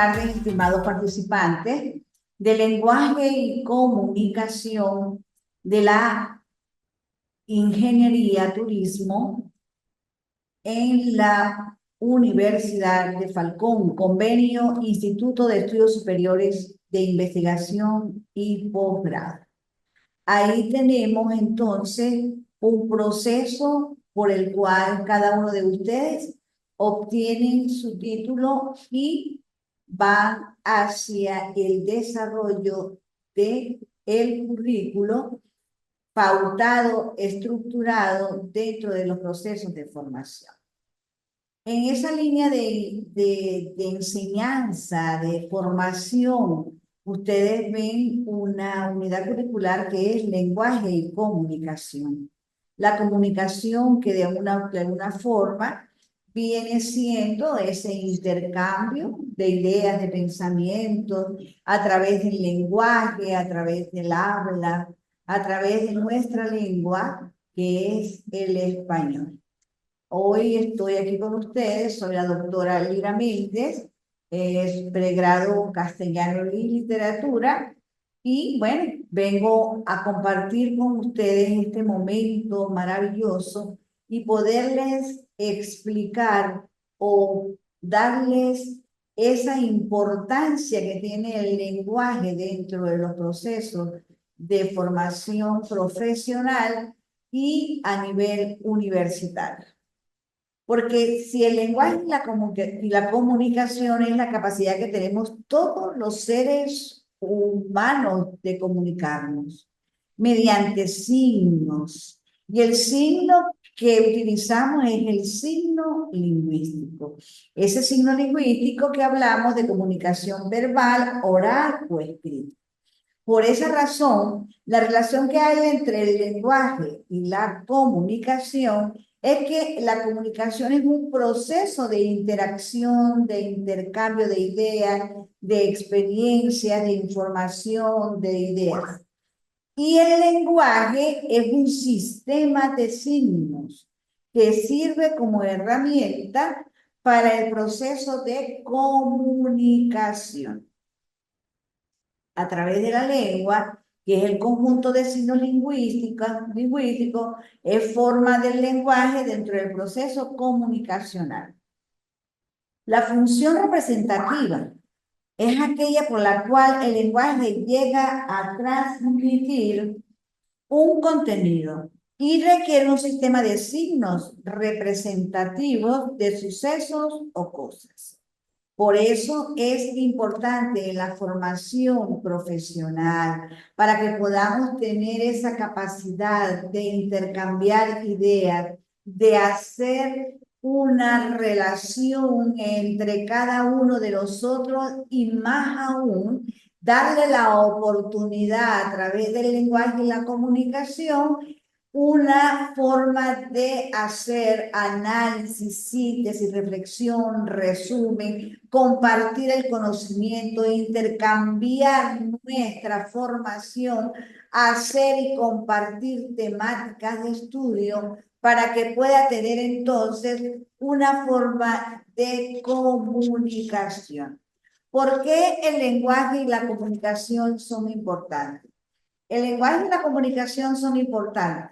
tardes, estimados participantes de lenguaje y comunicación de la Ingeniería Turismo en la Universidad de Falcón, convenio Instituto de Estudios Superiores de Investigación y Posgrado. Ahí tenemos entonces un proceso por el cual cada uno de ustedes obtienen su título y van hacia el desarrollo de el currículo pautado, estructurado dentro de los procesos de formación. En esa línea de enseñanza, de formación, ustedes ven una unidad curricular que es lenguaje y comunicación. La comunicación que de alguna forma viene siendo ese intercambio de ideas, de pensamientos, a través del lenguaje, a través del habla, a través de nuestra lengua, que es el español. Hoy estoy aquí con ustedes, soy la doctora Lira Méndez, es pregrado castellano y literatura, y bueno, vengo a compartir con ustedes este momento maravilloso y poderles explicar o darles esa importancia que tiene el lenguaje dentro de los procesos de formación profesional y a nivel universitario. Porque si el lenguaje y la comunicación es la capacidad que tenemos todos los seres humanos de comunicarnos mediante signos. Y el signo que utilizamos es el signo lingüístico. Ese signo lingüístico que hablamos de comunicación verbal, oral o escrita. Por esa razón, la relación que hay entre el lenguaje y la comunicación es que la comunicación es un proceso de interacción, de intercambio de ideas, de experiencias, de información, de ideas. Y el lenguaje es un sistema de signos que sirve como herramienta para el proceso de comunicación a través de la lengua, que es el conjunto de signos lingüísticos, es forma del lenguaje dentro del proceso comunicacional. La función representativa es aquella por la cual el lenguaje llega a transmitir un contenido y requiere un sistema de signos representativos de sucesos o cosas. Por eso es importante la formación profesional, para que podamos tener esa capacidad de intercambiar ideas, de hacer una relación entre cada uno de nosotros y más aún, darle la oportunidad a través del lenguaje y la comunicación una forma de hacer análisis, síntesis, reflexión, resumen, compartir el conocimiento, intercambiar nuestra formación, hacer y compartir temáticas de estudio para que pueda tener entonces una forma de comunicación. ¿Por qué el lenguaje y la comunicación son importantes? El lenguaje y la comunicación son importantes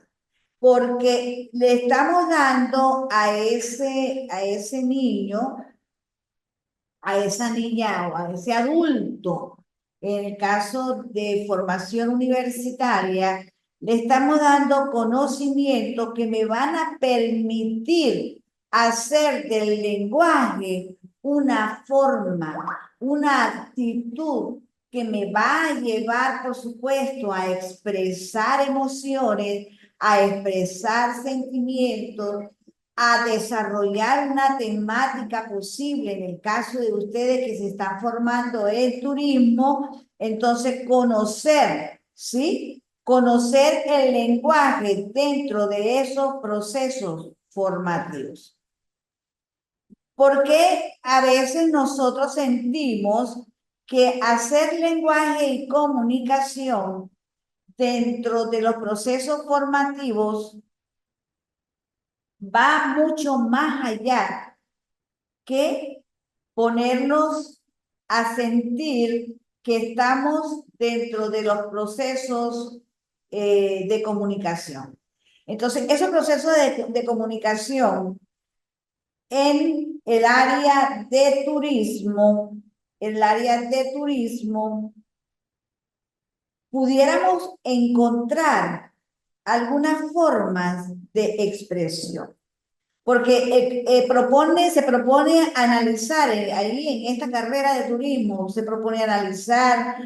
porque le estamos dando a ese niño, a esa niña o a ese adulto, en el caso de formación universitaria, le estamos dando conocimientos que me van a permitir hacer del lenguaje una forma, una actitud que me va a llevar, por supuesto, a expresar emociones, a expresar sentimientos, a desarrollar una temática posible. En el caso de ustedes que se están formando en turismo, entonces conocer, ¿sí? Conocer el lenguaje dentro de esos procesos formativos. Porque a veces nosotros sentimos que hacer lenguaje y comunicación dentro de los procesos formativos va mucho más allá que ponernos a sentir que estamos dentro de los procesos de comunicación. Entonces, esos procesos de comunicación en el área de turismo, pudiéramos encontrar algunas formas de expresión. Porque se propone analizar, ahí en esta carrera de turismo, se propone analizar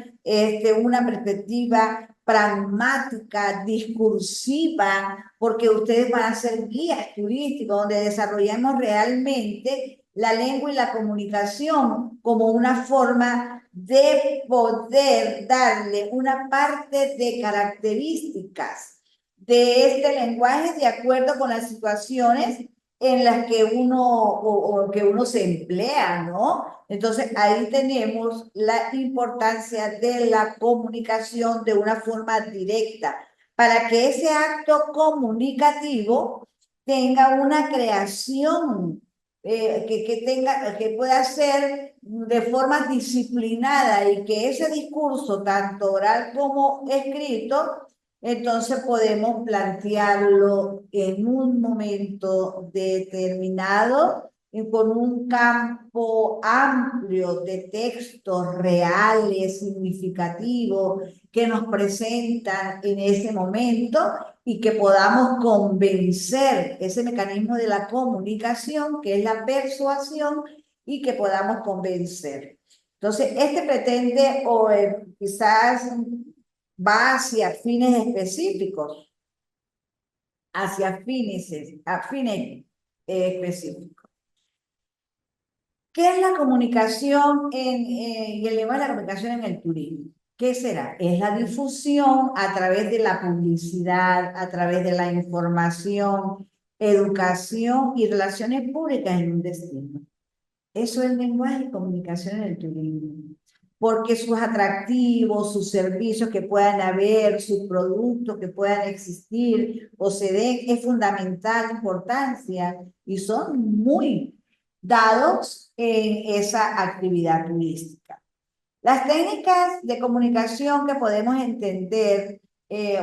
una perspectiva pragmática, discursiva, porque ustedes van a ser guías turísticos donde desarrollamos realmente la lengua y la comunicación como una forma de poder darle una parte de características de este lenguaje de acuerdo con las situaciones en las que o que uno se emplea, ¿no? Entonces ahí tenemos la importancia de la comunicación de una forma directa, para que ese acto comunicativo tenga una creación, que pueda ser de forma disciplinada y que ese discurso, tanto oral como escrito, entonces podemos plantearlo en un momento determinado y con un campo amplio de textos reales, significativos, que nos presentan en ese momento y que podamos convencer ese mecanismo de la comunicación, que es la persuasión, y que podamos convencer. Entonces, este pretende, o quizás va hacia fines específicos, a fines específicos. ¿Qué es la comunicación y el lenguaje de la comunicación en el turismo? ¿Qué será? Es la difusión a través de la publicidad, a través de la información, educación y relaciones públicas en un destino. Eso es el lenguaje de comunicación en el turismo, porque sus atractivos, sus servicios que puedan haber, sus productos que puedan existir o se den, es fundamental importancia y son muy dados en esa actividad turística. Las técnicas de comunicación que podemos entender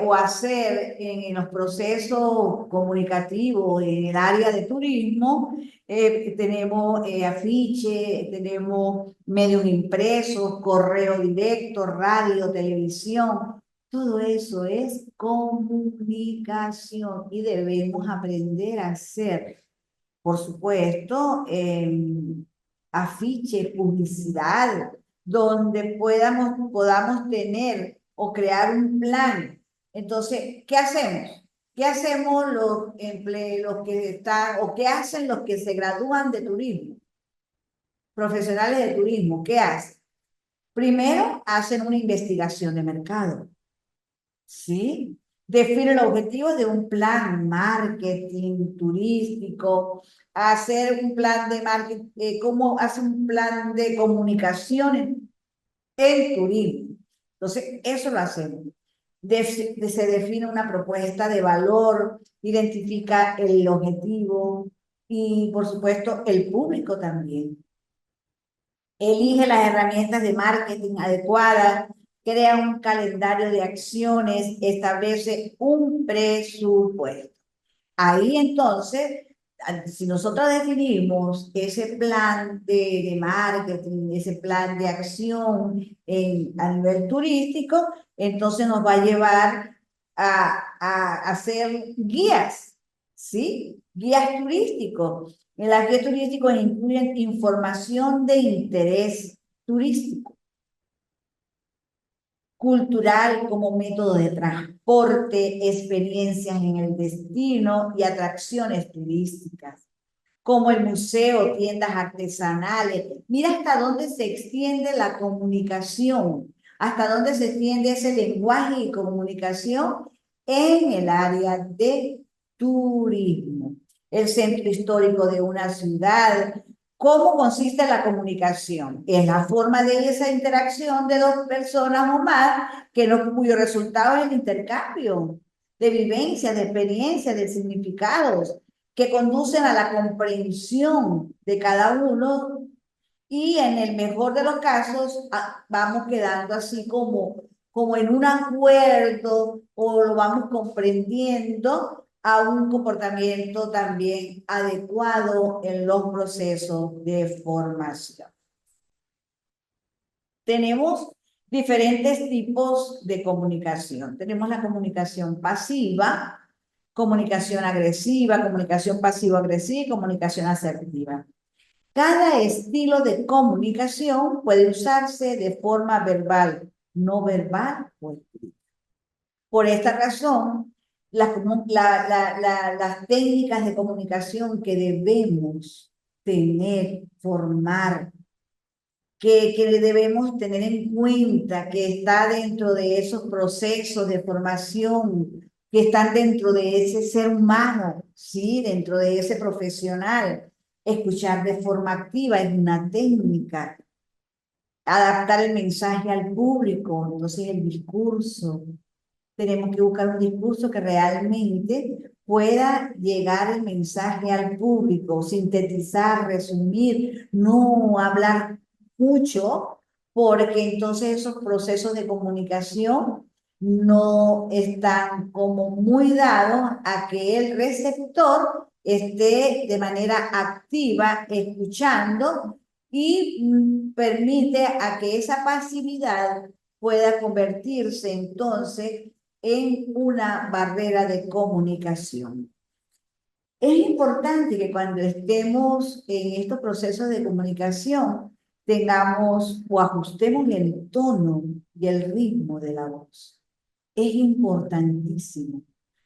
o hacer en los procesos comunicativos en el área de turismo, tenemos afiche, tenemos medios impresos, correo directo, radio, televisión. Todo eso es comunicación y debemos aprender a hacer, por supuesto, afiche, publicidad, donde podamos tener o crear un plan. Entonces, ¿qué hacemos? ¿Qué hacemos los que están, o qué hacen los que se gradúan de turismo? Profesionales de turismo, ¿qué hacen? Primero, hacen una investigación de mercado, ¿sí? Define los objetivos de un plan marketing turístico, hacer un plan de marketing, cómo hace un plan de comunicación en turismo. Entonces, eso lo hacemos. Se define una propuesta de valor, identifica el objetivo y, por supuesto, el público también. Elige las herramientas de marketing adecuadas, crea un calendario de acciones, establece un presupuesto. Ahí entonces, si nosotros definimos ese plan de marketing, ese plan de acción a nivel turístico, entonces nos va a llevar a hacer guías, ¿sí? Guías turísticos. En las guías turísticos incluyen información de interés turístico, cultural como método de transporte, experiencias en el destino y atracciones turísticas, como el museo, tiendas artesanales. Mira hasta dónde se extiende la comunicación, hasta dónde se extiende ese lenguaje y comunicación en el área de turismo. El centro histórico de una ciudad. ¿Cómo consiste la comunicación? Es la forma de esa interacción de dos personas o más cuyo resultado es el intercambio de vivencias, de experiencias, de significados que conducen a la comprensión de cada uno y en el mejor de los casos vamos quedando así como en un acuerdo o lo vamos comprendiendo a un comportamiento también adecuado en los procesos de formación. Tenemos diferentes tipos de comunicación. Tenemos la comunicación pasiva, comunicación agresiva, comunicación pasivo-agresiva y comunicación asertiva. Cada estilo de comunicación puede usarse de forma verbal, no verbal o escrita. Por esta razón, las técnicas de comunicación que debemos tener, formar, que debemos tener en cuenta, que está dentro de esos procesos de formación, que están dentro de ese ser humano, ¿sí? Dentro de ese profesional. Escuchar de forma activa es una técnica. Adaptar el mensaje al público, entonces el discurso. Tenemos que buscar un discurso que realmente pueda llegar el mensaje al público, sintetizar, resumir, no hablar mucho, porque entonces esos procesos de comunicación no están como muy dados a que el receptor esté de manera activa escuchando y permite a que esa pasividad pueda convertirse entonces en una barrera de comunicación. Es importante que cuando estemos en estos procesos de comunicación tengamos o ajustemos el tono y el ritmo de la voz. Es importantísimo,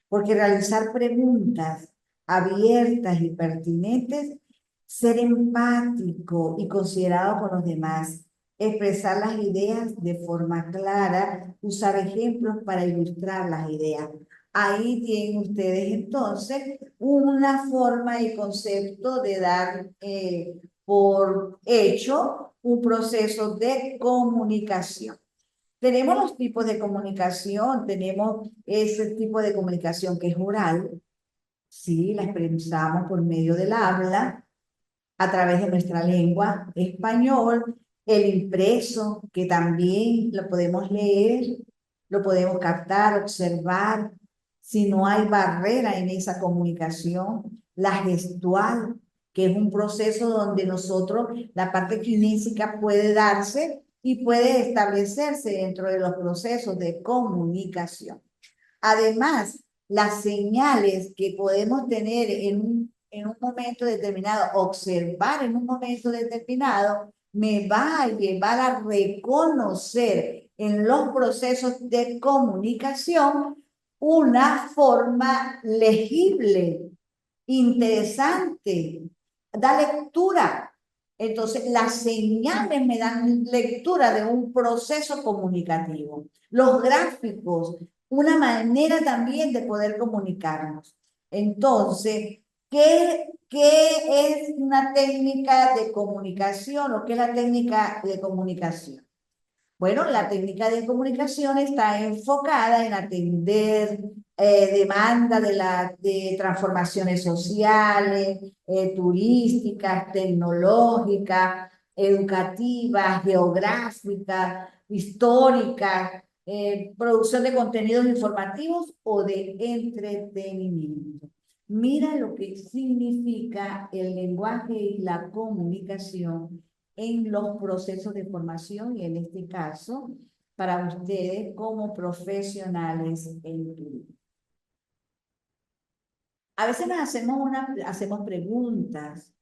porque realizar preguntas abiertas y pertinentes, ser empático y considerado con los demás, expresar las ideas de forma clara, usar ejemplos para ilustrar las ideas. Ahí tienen ustedes entonces una forma y concepto de dar por hecho un proceso de comunicación. Tenemos los tipos de comunicación, tenemos ese tipo de comunicación que es oral, sí, la expresamos por medio del habla, a través de nuestra lengua español, el impreso, que también lo podemos leer, lo podemos captar, observar, si no hay barrera en esa comunicación, la gestual, que es un proceso donde nosotros, la parte kinésica puede darse y puede establecerse dentro de los procesos de comunicación. Además, las señales que podemos tener en un momento determinado, observar en un momento determinado, me va a llevar a reconocer en los procesos de comunicación una forma legible, interesante, da lectura. Entonces, las señales me dan lectura de un proceso comunicativo. Los gráficos, una manera también de poder comunicarnos. Entonces, ¿qué es una técnica de comunicación o qué es la técnica de comunicación? Bueno, la técnica de comunicación está enfocada en atender demanda de transformaciones sociales, turísticas, tecnológicas, educativas, geográficas, históricas, producción de contenidos informativos o de entretenimiento. Mira lo que significa el lenguaje y la comunicación en los procesos de formación y en este caso para ustedes como profesionales en turismo. A veces hacemos preguntas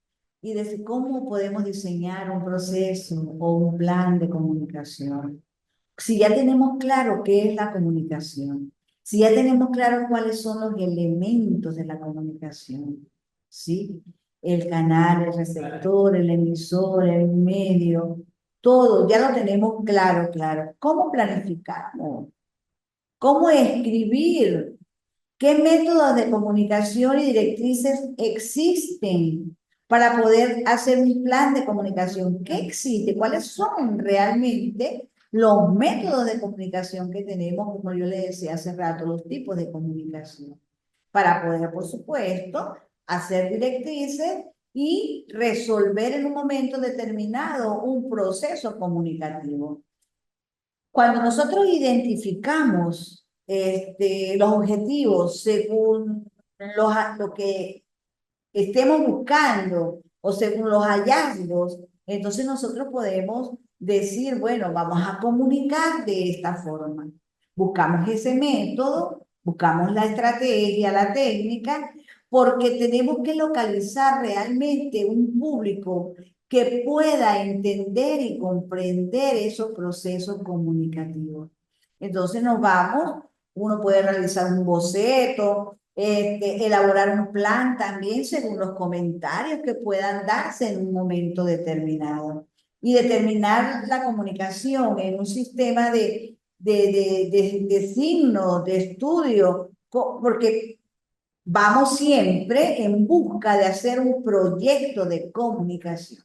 y de cómo podemos diseñar un proceso o un plan de comunicación. Si ya tenemos claro qué es la comunicación, si ya tenemos claro cuáles son los elementos de la comunicación, ¿sí? El canal, el receptor, el emisor, el medio, todo, ya lo tenemos claro. ¿Cómo planificamos? ¿Cómo escribir? ¿Qué métodos de comunicación y directrices existen para poder hacer un plan de comunicación? ¿Qué existe? ¿Cuáles son realmente los métodos de comunicación que tenemos, como yo le decía hace rato, los tipos de comunicación? Para poder, por supuesto, hacer directrices y resolver en un momento determinado un proceso comunicativo. Cuando nosotros identificamos los objetivos según lo que estemos buscando o según los hallazgos, entonces nosotros podemos decir, bueno, vamos a comunicar de esta forma. Buscamos ese método, buscamos la estrategia, la técnica, porque tenemos que localizar realmente un público que pueda entender y comprender esos procesos comunicativos. Entonces nos vamos, uno puede realizar un boceto, elaborar un plan también según los comentarios que puedan darse en un momento determinado y determinar la comunicación en un sistema de signos, de estudio, porque vamos siempre en busca de hacer un proyecto de comunicación.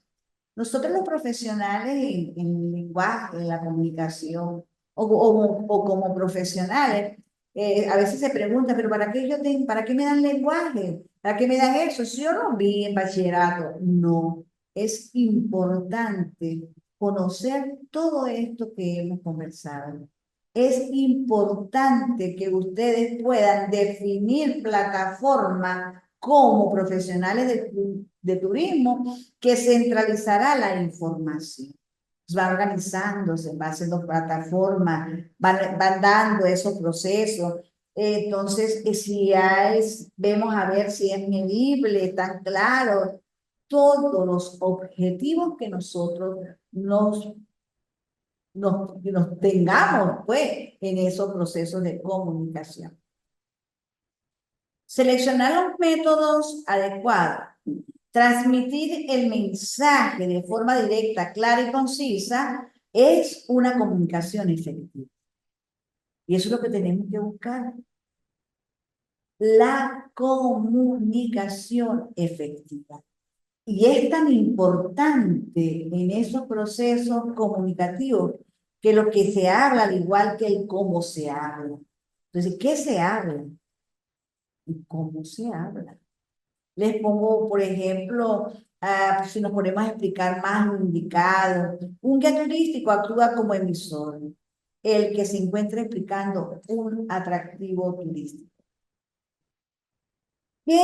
Nosotros los profesionales en lenguaje, en la comunicación, o como profesionales, a veces se pregunta, pero ¿para qué me dan lenguaje? ¿Para qué me dan eso? Si yo no vi en bachillerato. No, es importante conocer todo esto que hemos conversado. Es importante que ustedes puedan definir plataformas como profesionales de turismo que centralizará la información. Va organizándose, va haciendo plataformas, van dando esos procesos. Entonces, si vemos a ver si es medible, tan claro, todos los objetivos que nosotros nos tengamos, pues, en esos procesos de comunicación. Seleccionar los métodos adecuados. Transmitir el mensaje de forma directa, clara y concisa es una comunicación efectiva. Y eso es lo que tenemos que buscar. La comunicación efectiva. Y es tan importante en esos procesos comunicativos que lo que se habla, al igual que el cómo se habla. Entonces, ¿qué se habla? ¿Y cómo se habla? Les pongo, por ejemplo, si nos ponemos a explicar más lo indicado, un guía turístico actúa como emisor, el que se encuentra explicando un atractivo turístico. ¿Qué,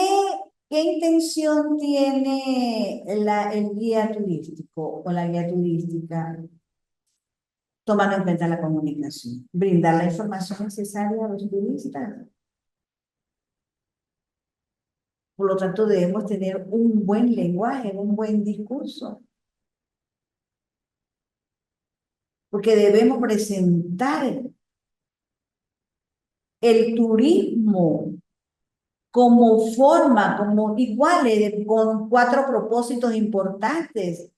qué intención tiene el guía turístico o la guía turística? Tomando en cuenta la comunicación, brindar la información necesaria a los turistas. Por lo tanto, debemos tener un buen lenguaje, un buen discurso, porque debemos presentar el turismo como forma, como iguales, con 4 propósitos importantes,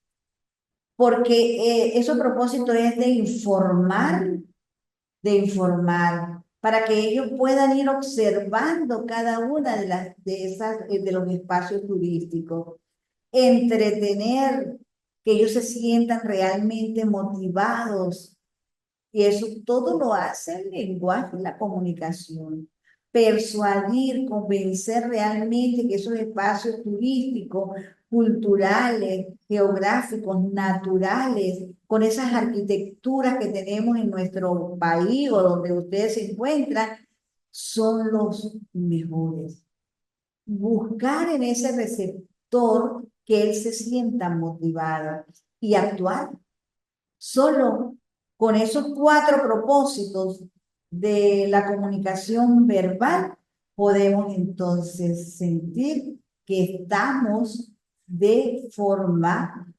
porque esos propósitos es de informar, para que ellos puedan ir observando cada una de los espacios turísticos, entretener, que ellos se sientan realmente motivados. Y eso todo lo hace el lenguaje, la comunicación. Persuadir, convencer realmente que esos espacios turísticos, culturales, geográficos, naturales, con esas arquitecturas que tenemos en nuestro país o donde ustedes se encuentran, son los mejores. Buscar en ese receptor que él se sienta motivado y actuar. Solo con esos 4 propósitos de la comunicación verbal podemos entonces sentir que estamos de forma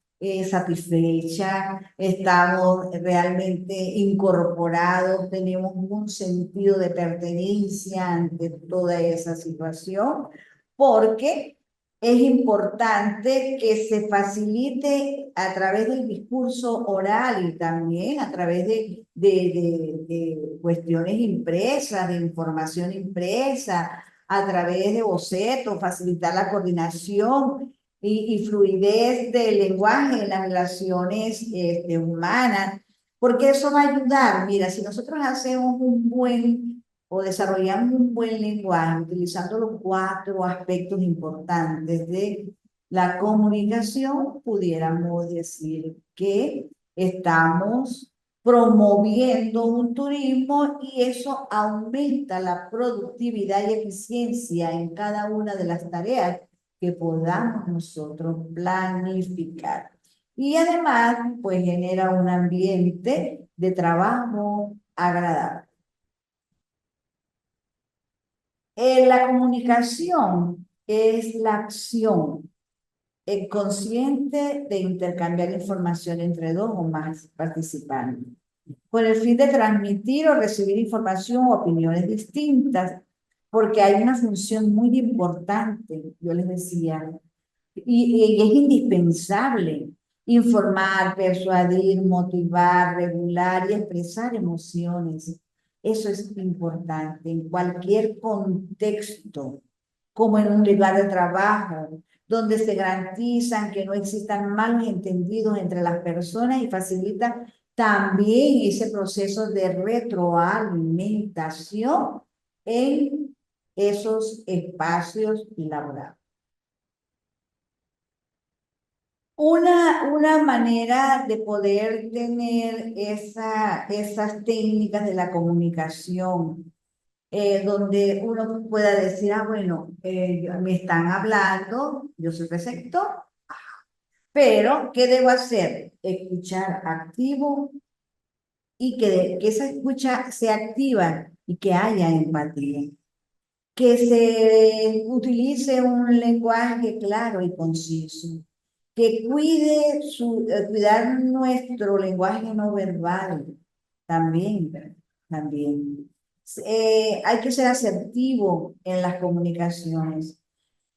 satisfecha, estamos realmente incorporados, tenemos un sentido de pertenencia ante toda esa situación, porque es importante que se facilite a través del discurso oral y también a través de cuestiones impresas, de información impresa, a través de bocetos, facilitar la coordinación y fluidez del lenguaje en las relaciones humanas, porque eso va a ayudar. Mira, si nosotros hacemos un buen o desarrollamos un buen lenguaje utilizando los 4 aspectos importantes de La comunicación, pudiéramos decir que estamos promoviendo un turismo y eso aumenta la productividad y eficiencia en cada una de las tareas que podamos nosotros planificar. Y además, pues genera un ambiente de trabajo agradable. La comunicación es la acción consciente de intercambiar información entre dos o más participantes, con el fin de transmitir o recibir información o opiniones distintas, porque hay una función muy importante, yo les decía, y es indispensable informar, persuadir, motivar, regular y expresar emociones. Eso es importante en cualquier contexto, como en un lugar de trabajo, donde se garantizan que no existan malos entendidos entre las personas y facilita también ese proceso de retroalimentación en esos espacios laborales. Una manera de poder tener esas técnicas de la comunicación, donde uno pueda decir, bueno, me están hablando, yo soy receptor, pero ¿qué debo hacer? Escuchar activo y que esa escucha sea activa y que haya empatía. Que se utilice un lenguaje claro y conciso, que cuidar nuestro lenguaje no verbal, también. Hay que ser asertivo en las comunicaciones,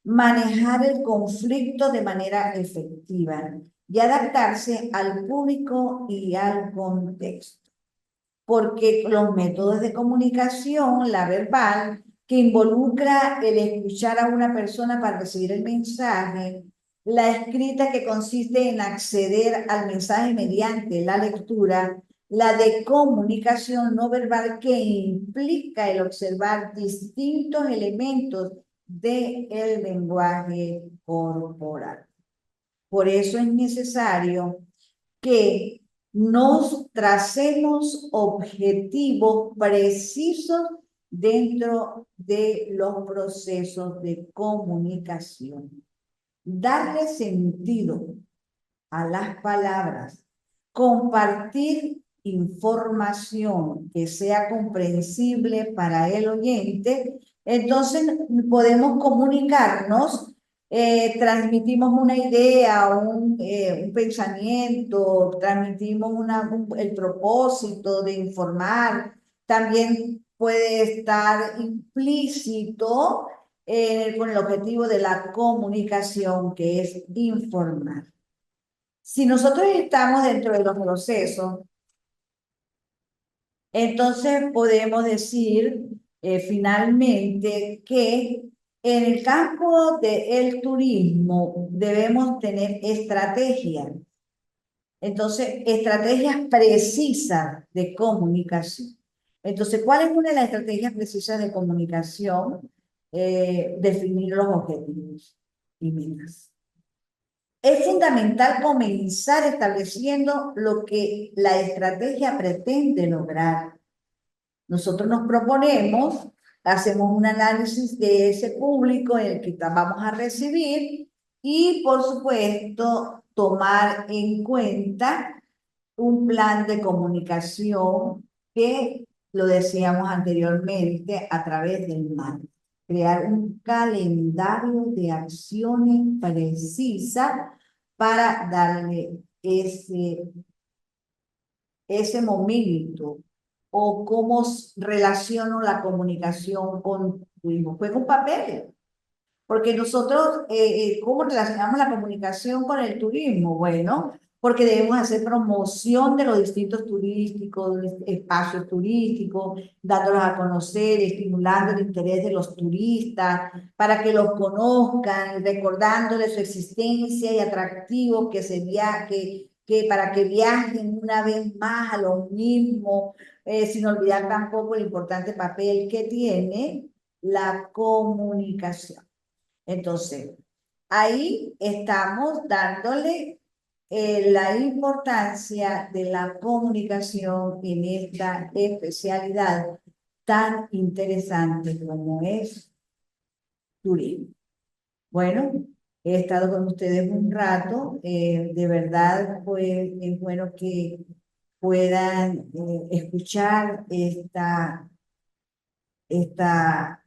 manejar el conflicto de manera efectiva y adaptarse al público y al contexto, porque los métodos de comunicación, la verbal, que involucra el escuchar a una persona para recibir el mensaje, la escrita que consiste en acceder al mensaje mediante la lectura, la de comunicación no verbal que implica el observar distintos elementos del lenguaje corporal. Por eso es necesario que nos tracemos objetivos precisos dentro de los procesos de comunicación. Darle sentido a las palabras, compartir información que sea comprensible para el oyente, entonces podemos comunicarnos, transmitimos una idea, un pensamiento, transmitimos el propósito de informar, también puede estar implícito con el objetivo de la comunicación, que es informar. Si nosotros estamos dentro de los procesos, entonces podemos decir finalmente que en el campo del turismo debemos tener estrategias. Entonces, estrategias precisas de comunicación. Entonces, ¿cuál es una de las estrategias precisas de comunicación? Definir los objetivos y metas. Es fundamental comenzar estableciendo lo que la estrategia pretende lograr. Nosotros nos proponemos, hacemos un análisis de ese público en el que vamos a recibir y, por supuesto, tomar en cuenta un plan de comunicación que lo decíamos anteriormente a través del marketing. Crear un calendario de acciones precisas para darle ese momento o cómo relaciono la comunicación con tu hijo. Juega un papel, porque nosotros, ¿cómo relacionamos la comunicación con el turismo? Bueno, porque debemos hacer promoción de los distintos turísticos, espacios turísticos, dándolos a conocer, estimulando el interés de los turistas para que los conozcan, recordándoles su existencia y atractivos que para que viajen una vez más a lo mismo, sin olvidar tampoco el importante papel que tiene la comunicación. Entonces, Ahí estamos dándole la importancia de la comunicación en esta especialidad tan interesante como es turismo. Bueno, he estado con ustedes un rato, de verdad pues es bueno que puedan escuchar esta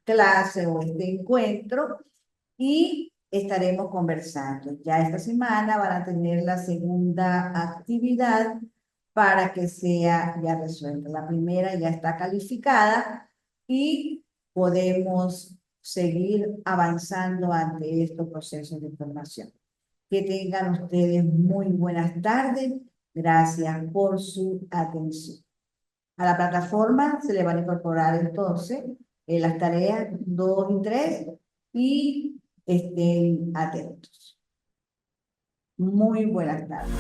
clase o este encuentro y estaremos conversando. Ya esta semana van a tener la segunda actividad para que sea ya resuelta. La primera ya está calificada y podemos seguir avanzando ante estos procesos de formación. Que tengan ustedes muy buenas tardes. Gracias por su atención. A la plataforma se le van a incorporar entonces las tareas 2 y 3 y estén atentos. Muy buenas tardes.